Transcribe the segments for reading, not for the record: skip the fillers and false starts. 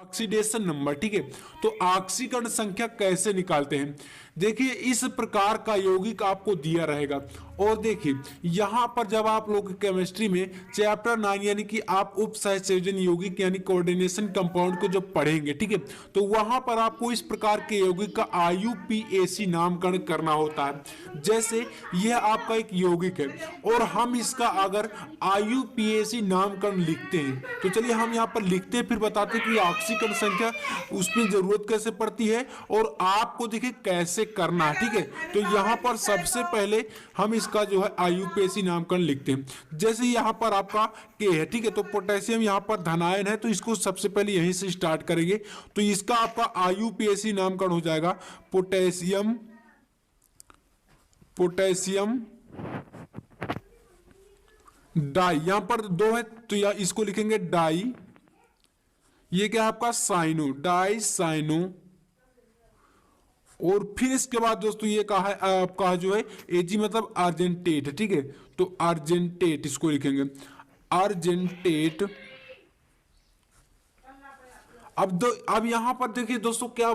Oxidation number. ठीक है, तो ऑक्सीकरण संख्या कैसे निकालते हैं? देखिए इस प्रकार का यौगिक आपको दिया रहेगा और देखिए यहां पर जब आप लोग केमिस्ट्री में चैप्टर 9 यानी कि आप उप सहसंयोजन यौगिक यानी कोऑर्डिनेशन कंपाउंड को जब पढ़ेंगे, ठीक है, तो वहां पर आपको इस प्रकार के यौगिक का IUPAC नामकरण करना होता है। जैसे यह आपका एक यौगिक है और हम इसका अगर IUPAC नामकरण लिखते हैं तो चलिए हम यहाँ पर लिखते हैं, फिर बताते हैं कि ऑक्सीकरण संख्या उसमें जरूरत कैसे पड़ती है और आपको देखिए कैसे करना है। ठीक है, तो यहाँ पर सबसे पहले हम इसका जो है IUPAC नामकरण लिखते हैं। जैसे यहाँ पर आपका K है, ठीक है, तो पोटेशियम यहाँ पर धनायन है तो इसको सबसे पहले यहीं से स्टार्ट करेंगे, तो इसका आपका IUPAC नामकरण हो जाएगा पोटेशियम पोटेशियम डाई। यहां पर दो है तो या इसको लिखेंगे डाई। ये क्या है आपका साइनो, डाई साइनो। और फिर इसके बाद दोस्तों ये कहा है आपका जो है एजी मतलब अर्जेंटेट। ठीक है, तो अर्जेंटेट इसको लिखेंगे अर्जेंटेट। अब यहां पर देखिए दोस्तों क्या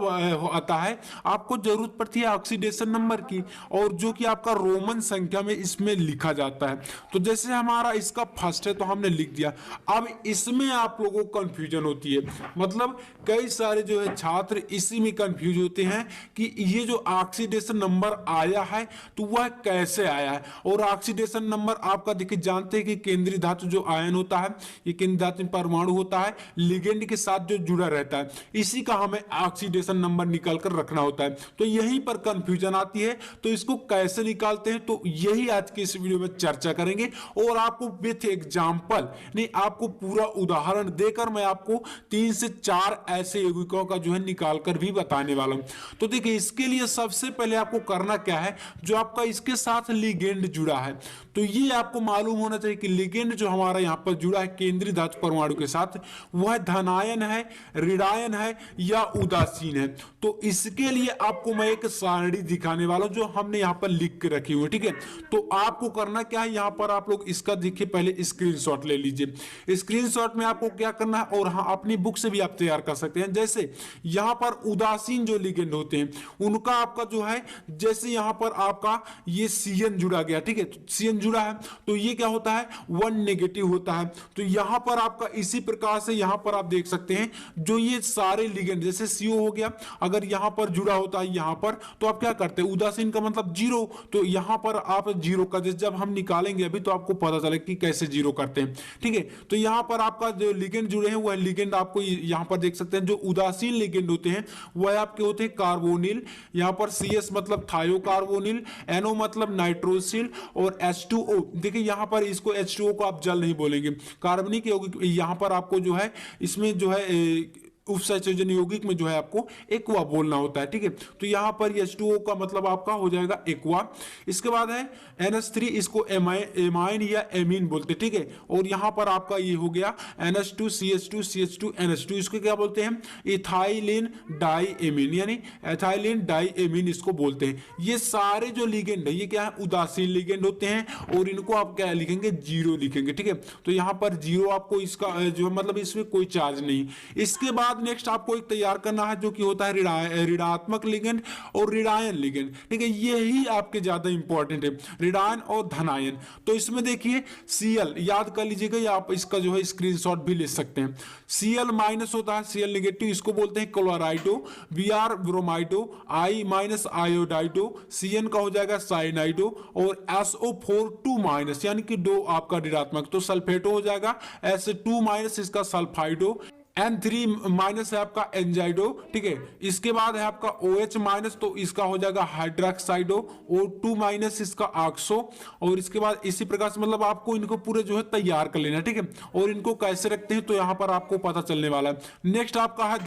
आता है, आपको जरूरत पड़ती है ऑक्सीडेशन नंबर की और जो कि आपका रोमन संख्या में इसमें लिखा जाता है। तो जैसे हमारा इसका फर्स्ट है तो हमने लिख दिया। अब इसमें आप लोगों को कंफ्यूजन होती है, मतलब कई सारे जो है छात्र इसी में कंफ्यूज होते हैं कि ये जो ऑक्सीडेशन नंबर आया है तो वह कैसे आया है। और ऑक्सीडेशन नंबर आपका देखिए जानते हैं कि केंद्रीय धातु जो आयन होता है, ये केंद्रीय धातु में परमाणु होता है, लिगेंड के साथ जो जुड़ा रहता है, इसी का हमें ऑक्सीडेशन नंबर निकाल कर रखना होता है। तो यहीं पर कंफ्यूजन आती है, तो इसको कैसे निकालते हैं तो यही आज के इस वीडियो में चर्चा करेंगे और आपको विथ एग्जांपल नहीं, आपको पूरा उदाहरण देकर मैं आपको 3 से 4 ऐसे यौगिकों का जो है निकाल कर भी बताने वाला हूं। तो देखिए इसके लिए सबसे पहले आपको करना क्या है, जो आपका इसके साथ लिगेंड जुड़ा है तो ये आपको मालूम होना चाहिए कि लिगेंड जो हमारा यहां पर जुड़ा है केंद्रीय धातु परमाणु के साथ, वह धनायन है, ऋणायन है या उदासीन है। तो इसके लिए आपको मैं एक सारणी दिखाने वाला हूं जो हमने यहां पर लिख के रखी हुई। ठीक है, तो आपको करना क्या है, यहां पर आप लोग इसका देखिए पहले स्क्रीनशॉट ले लीजिए। स्क्रीनशॉट में आपको क्या करना है, और हाँ अपनी बुक से भी आप तैयार कर सकते हैं। जैसे यहां पर उदासीन जो लिगेंड होते हैं उनका आपका जो है, जैसे यहां पर आपका ये CN जुड़ा गया, ठीक है, तो CN जुड़ा है तो ये क्या होता है 1 नेगेटिव होता है। तो यहां पर आपका इसी प्रकार से यहां पर आप देख सकते हैं जो ये सारे लिगेंड, जैसे CO हो गया, अगर यहां पर जुड़ा होता है यहां पर तो आप क्या करते हैं, उदासीन का मतलब 0, तो यहां पर आप 0 का जब हम निकालेंगे अभी तो आपको पता चले कि कैसे 0 करते हैं। ठीक है, तो यहां पर आपका जो लिगेंड जुड़े हैं वह लिगेंड आपको यहां पर देख सकते हैं। जो उदासीन लिगेंड होते हैं वह आपके होते हैं कार्बोनिल, यहां पर CS मतलब थायोकार्बोनिल, NO मतलब नाइट्रोसिल और H2O। देखिए यहां पर इसको H2O को आप जल नहीं बोलेंगे, कार्बनिक यौगिक यहां पर आपको जो है इसमें जो है उपसंयोजन यौगिक में जो है आपको एक्वा बोलना होता है। ठीक है, तो यहां पर H2O का मतलब आपका हो जाएगा एक्वा। इसके बाद है NH3, इसको एमाइन या एमीन बोलते हैं। ठीक है, और यहां पर आपका ये हो गया NH2 CH2 CH2 NH2, इसको क्या बोलते हैं इथाइलिन डाई एमीन, यानी एथाइलिन डाई एमीन इसको बोलते हैं। ये सारे जो लिगेंड है ये क्या है उदासीन लिगेंड होते हैं और इनको आप क्या लिखेंगे 0 लिखेंगे। ठीक है, तो यहां पर 0 आपको इसका जो मतलब इसमें कोई चार्ज नहीं। इसके बाद नेक्स्ट आपको एक तैयार करना है जो कि होता है ऋणात्मक लिगेंड और ऋणायन लिगेंड। ठीक है, यही आपके ज्यादा इंपॉर्टेंट है, ऋणायन और धनायन। तो इसमें देखिए Cl याद कर लीजिएगा, या आप इसका जो है स्क्रीनशॉट भी ले सकते हैं। Cl माइनस होता है, Cl नेगेटिव, इसको बोलते हैं क्लोराइडो, Br ब्रोमाइडो, I माइनस आयोडाइडो, Cn का हो जाएगा साइनाइडो और SO4 2 माइनस यानी कि 2 आपका ऋणात्मक तो सल्फेटो हो जाएगा, S2 माइनस इसका सल्फाइडो, N3 माइनस है आपका एंजाइडो। ठीक है, इसके बाद है आपका OH माइनस तो इसका हो जाएगा हाइड्रोक्साइडो, O2 माइनस इसका ऑक्सो, और इसके बाद इसी प्रकार से मतलब आपको इनको पूरे जो है तैयार कर लेना। ठीक है, और इनको कैसे रखते हैं तो यहां पर आपको पता चलने वाला है। नेक्स्ट आपका है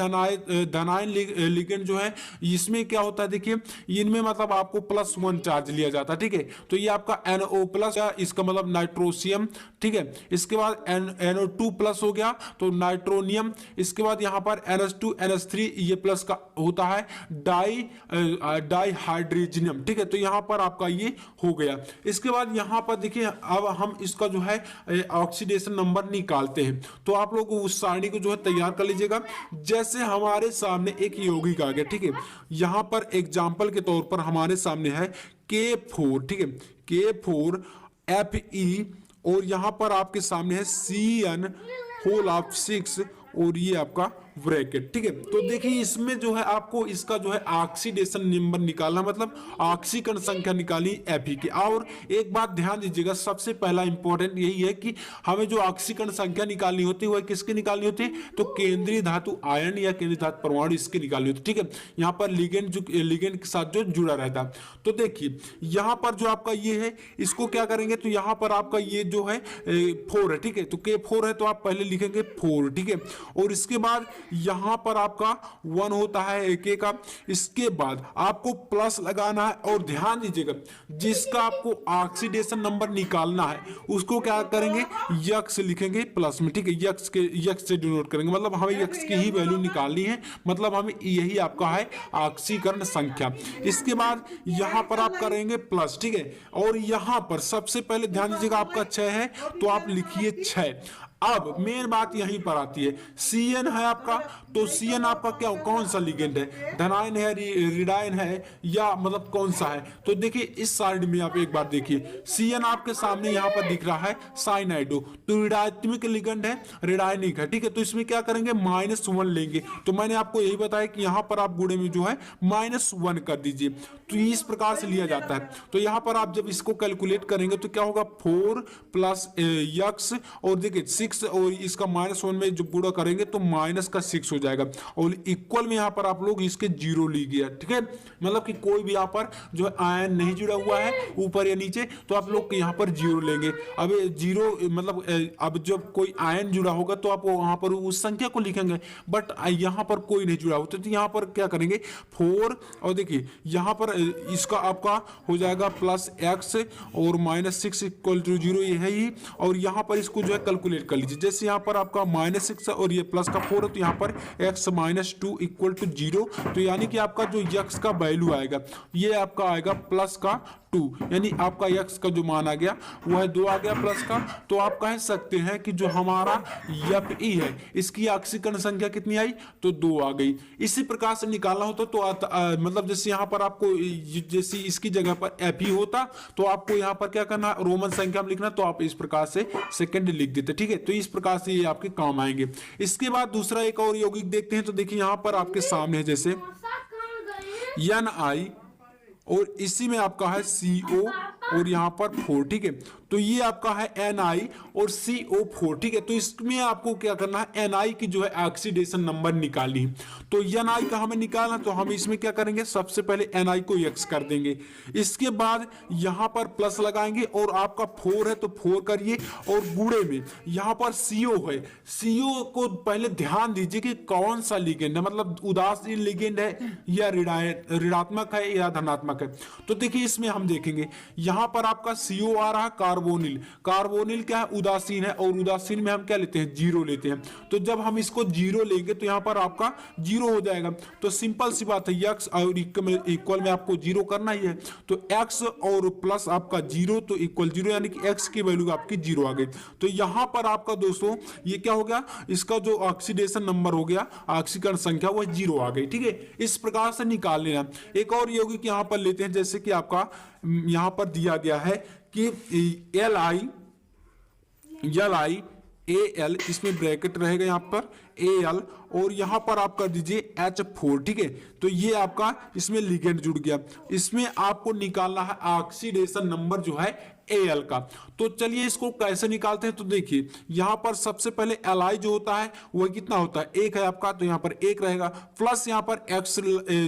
धनायन लिगेंड जो है, इसमें क्या होता है देखिए इनमें मतलब आपको +1 चार्ज लिया जाता है। ठीक है, तो ये आपका NO+, इसका मतलब नाइट्रोसियम। ठीक है, इसके बाद NO2+ हो गया तो नाइट्रोनियम, इसके बाद यहाँ पर NH2 NH3 ये प्लस का होता है डाई हाइड्रोजनियम, ठीक है। तो यहाँ पर आपका ये हो गया। इसके बाद यहाँ पर देखिए अब हम इसका जो है ऑक्सीडेशन नंबर निकालते हैं। तो आप लोग उस सारणी को जो है तैयार कर लीजिएगा। जैसे हमारे सामने एक यौगिक आ गया, ठीक है। यहाँ पर एग्जाम्पल के तौर पर हमारे सामने है K4, ठीक है, K4Fe और यहाँ पर आपके सामने है CN6 और ये आपका ब्रैकेट, ठीक है। तो देखिए इसमें जो है आपको इसका जो है ऑक्सीडेशन नंबर निकालना, मतलब ऑक्सीकरण संख्या निकाली Fe की। और एक बात ध्यान दीजिएगा, सबसे पहला इंपॉर्टेंट यही है कि हमें जो ऑक्सीकरण संख्या निकालनी होती है वह किसकी निकालनी होती है, तो केंद्रीय धातु आयन या केंद्रीय धातु परमाणु इसकी निकालनी होती है, ठीक है। यहाँ पर लिगेंड के साथ जो जुड़ा रहता है। तो देखिए यहाँ पर जो आपका ये है इसको क्या करेंगे, तो यहाँ पर आपका ये जो है 4 है, ठीक है। तो K4 है तो आप पहले लिखेंगे 4, ठीक है। और इसके बाद यहां पर आपका 1 होता है AK का। इसके बाद आपको प्लस लगाना है और ध्यान दीजिएगा जिसका आपको ऑक्सीडेशन नंबर निकालना है उसको क्या करेंगे, यक्स लिखेंगे प्लस में, ठीक है। यक्स से डिनोट करेंगे, मतलब हमें यक्स की ही वैल्यू निकालनी है, मतलब हमें यही आपका है ऑक्सीकरण संख्या। इसके बाद यहां पर आप करेंगे प्लस, ठीक है। और यहां पर सबसे पहले ध्यान दीजिएगा आपका 6 है तो आप लिखिए 6। अब मेन बात यहीं पर आती है, CN है आपका, तो CN आपका क्या कौन सा लिगेंड है, धनायन है, ऋणायन है, या मतलब कौन सा है। तो देखिए इस साइड में आप एक बार देखिए CN आपके सामने यहाँ पर दिख रहा है साइनाइडो, तो ऋणात्मक लिगेंड है, ऋणायनिक है, ठीक है। तो इसमें क्या करेंगे -1 लेंगे। तो मैंने आपको यही बताया कि यहाँ पर आप गुणे में जो है -1 कर दीजिए, तो इस प्रकार से लिया जाता है। तो यहाँ पर आप जब इसको कैलकुलेट करेंगे तो क्या होगा 4 प्लस यक्स और देखिए 6 और इसका -1 में जो गुणा करेंगे तो -6 हो जाएगा और इक्वल में यहाँ पर आप लोग इसके 0 लीजिए, ठीक है। मतलब कि कोई भी यहाँ पर जो है आयन नहीं जुड़ा हुआ है ऊपर या नीचे तो आप लोग यहाँ पर 0 लेंगे। अब 0 मतलब अब जब कोई आयन जुड़ा होगा तो आप वहां पर उस संख्या को लिखेंगे, बट यहाँ पर कोई नहीं जुड़ा होता तो यहाँ पर क्या करेंगे 4 और देखिए यहाँ पर इसका आपका हो जाएगा +x और -6 = 0, ये है ही। और यहाँ पर इसको जो है कैलकुलेट कर लीजिए, जैसे यहाँ पर आपका -6 और ये प्लस का 4 है तो यहाँ पर x - 2 = 0, तो यानी कि आपका जो x का वैल्यू आएगा ये आपका आएगा प्लस का 2, यानी आपका x का जो मान आ गया वो है 2 आ गया प्लस का। तो आप कह सकते हैं कि जो हमारा Fe है इसकी ऑक्सीकरण संख्या कितनी आई, तो 2 आ गई। इसी प्रकार से निकालना होता तो मतलब जैसे यहाँ पर आपको जैसे इसकी जगह पर Fe होता तो आपको यहाँ पर क्या करना, रोमन संख्या में लिखना, तो आप इस प्रकार से सेकंड लिख देते, ठीक है। तो इस प्रकार से ये आपके काम आएंगे। इसके बाद दूसरा एक और यौगिक देखते हैं। तो देखिए यहाँ पर आपके सामने है जैसे Ni और इसी में आपका है CO और यहाँ पर 4, ठीक है। तो ये आपका है Ni और CO4, ठीक है। तो इसमें आपको क्या करना है, Ni की जो है ऑक्सीडेशन नंबर निकालनी है। तो Ni का हमें निकालना, तो हम इसमें क्या करेंगे, सबसे पहले Ni को x कर देंगे, इसके बाद यहाँ पर प्लस लगाएंगे और आपका 4 है तो 4 करिए और गुणे में यहाँ पर CO है। CO को पहले ध्यान दीजिए कि कौन सा लिगेंड है, मतलब उदासीन लिगेंड है या ऋणात्मक है या धनात्मक है। तो देखिए इसमें हम देखेंगे यहाँ पर आपका CO आ रहा है कार्बोनिल क्या है, उदासीन है, और उदासीन में हम क्या लेते हैं, 0 लेते हैं। तो जब हम इसको 0 लेंगे तो यहाँ पर आपका 0 हो जाएगा। तो सिंपल सी बात है, x और इक्वल में आपको 0 करना ही है, तो x और प्लस आपका 0 तो इक्वल 0, यानी कि x की वैल्यू आपकी 0 आ गई। तो यहाँ पर आपका दोस्तों ये क्या हो गया, इसका जो ऑक्सीडेशन नंबर हो गया, ऑक्सीकरण संख्या वो 0 आ गई, ठीक है। इस प्रकार से निकाल लेना। एक और यौगिक यहाँ पर लेते हैं, जैसे कि आपका यहाँ पर दिया गया है कि Li इसमें ब्रैकेट रहेगा यहाँ पर Al और यहाँ पर आप कर दीजिए H4, ठीक है। तो ये आपका इसमें लिगेंड जुड़ गया। इसमें आपको निकालना है ऑक्सीडेशन नंबर जो है Al का। तो चलिए इसको कैसे निकालते हैं। तो देखिए यहाँ पर सबसे पहले Li जो होता है वह कितना होता है, 1 है आपका, तो यहाँ पर 1 रहेगा, प्लस यहाँ पर x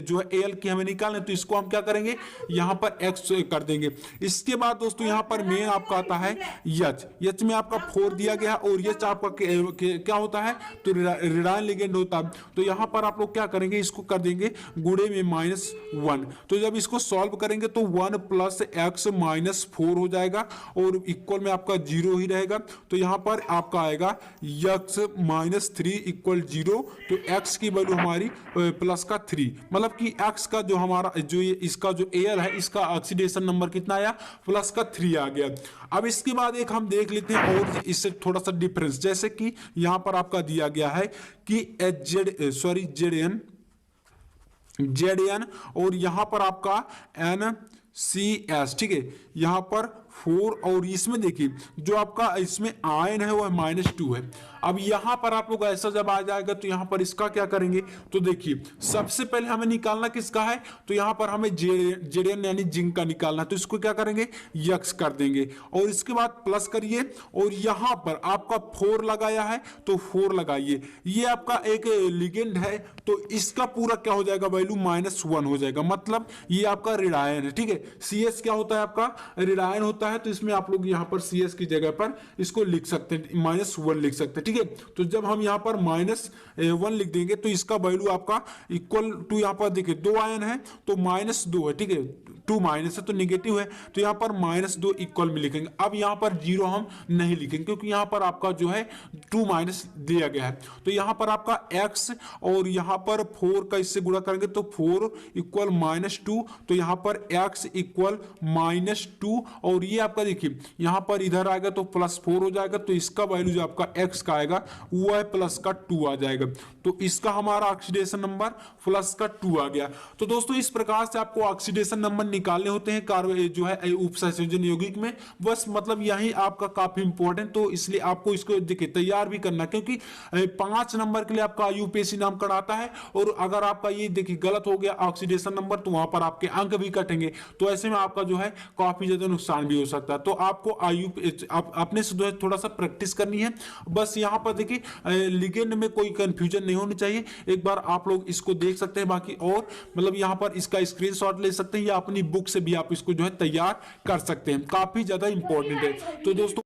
जो है Al की हमें निकालना है, तो इसको हम क्या करेंगे, यहाँ पर x कर देंगे। इसके बाद दोस्तों यहाँ पर मेन आपका आता है H में आपका 4 दिया गया और H आपका क्या होता है, तो ऋणायन लिगेंड होता है। तो यहाँ पर आप लोग क्या करेंगे, इसको कर देंगे गुणे में -1। तो जब इसको सॉल्व करेंगे तो 1 + x - 4 हो जाएगा रहेगा और इक्वल में आपका 0 ही रहेगा। तो यहाँ पर आपका आएगा x -3 इक्वल 0। तो x की वैल्यू हमारी प्लस का 3, मतलब कि x का जो हमारा जो ये इसका जो एल है इसका ऑक्सीडेशन नंबर कितना आया, प्लस का 3 आ गया। अब इसके बाद एक हम देख लेते हैं और इससे थोड़ा सा डिफरेंस, जैसे कि यहाँ पर आपका दिया गया है कि जेड एन और यहाँ पर आपका NCS, ठीक है, यहाँ पर 4 और इसमें देखिए जो आपका इसमें आयन है वो -2 है। अब यहाँ पर आप लोग ऐसा जब आ जाएगा तो यहाँ पर इसका क्या करेंगे, तो देखिए सबसे पहले हमें निकालना किसका है, तो यहाँ पर हमें जेडन यानी जिंक का निकालना है। तो इसको क्या करेंगे, यक्स कर देंगे और इसके बाद प्लस करिए और यहाँ पर आपका 4 लगाया है तो 4 लगाइए। ये आपका एक लिगेंड है तो इसका पूरा क्या हो जाएगा, वैल्यू -1 हो जाएगा, मतलब ये आपका रिडायन है, ठीक है। CS क्या होता है, आपका रिडायन होता है। तो इसमें आप लोग यहाँ पर CS की जगह पर इसको लिख सकते हैं, -1 लिख सकते हैं, ठीक है। तो जब हम यहाँ पर -1 लिख देंगे तो इसका वैल्यू आपका इक्वल टू, यहाँ पर देखिए 2 आयन है तो -2 है, ठीक है, 2 माइनस है तो निगेटिव है, तो यहाँ पर -2 इक्वल में लिखेंगे। अब यहाँ पर 0 हम नहीं लिखेंगे क्योंकि यहाँ पर आपका जो है 2 माइनस दिया गया है। तो यहाँ पर आपका x और यहाँ पर 4 का इससे गुणा करेंगे तो 4 इक्वल -2, तो यहाँ पर x इक्वल -2 और ये आपका देखिए यहाँ पर इधर आएगा तो +4 हो जाएगा। तो इसका वैल्यू जो आपका x का आएगा वो है +2 आ जाएगा। तो इसका हमारा ऑक्सीडेशन नंबर +2 आ गया। तो दोस्तों इस प्रकार से आपको ऑक्सीडेशन नंबर निकालने होते हैं कार्बन जो है उपसंयोजन यौगिक में। बस मतलब यही आपका काफी इंपॉर्टेंट, तो इसलिए आपको इसको देखिए तैयार भी करना, क्योंकि 5 नंबर के लिए आपका यूपीएससी नामकरण आता है और अगर आपका ये देखिए गलत हो गया ऑक्सीडेशन नंबर तो वहां पर आपके अंक भी कटेंगे। तो ऐसे में आपका जो है काफी ज्यादा नुकसान भी हो सकता है। तो आपको अपने से जो है थोड़ा सा प्रैक्टिस करनी है। बस यहाँ पर देखिए लिगेंड में कोई कंफ्यूजन नहीं होनी चाहिए। एक बार आप लोग इसको देख सकते हैं, बाकी और मतलब यहाँ पर इसका स्क्रीनशॉट ले सकते हैं या अपनी बुक से भी आप इसको जो है तैयार कर सकते हैं, काफी ज्यादा इंपॉर्टेंट है। तो दोस्तों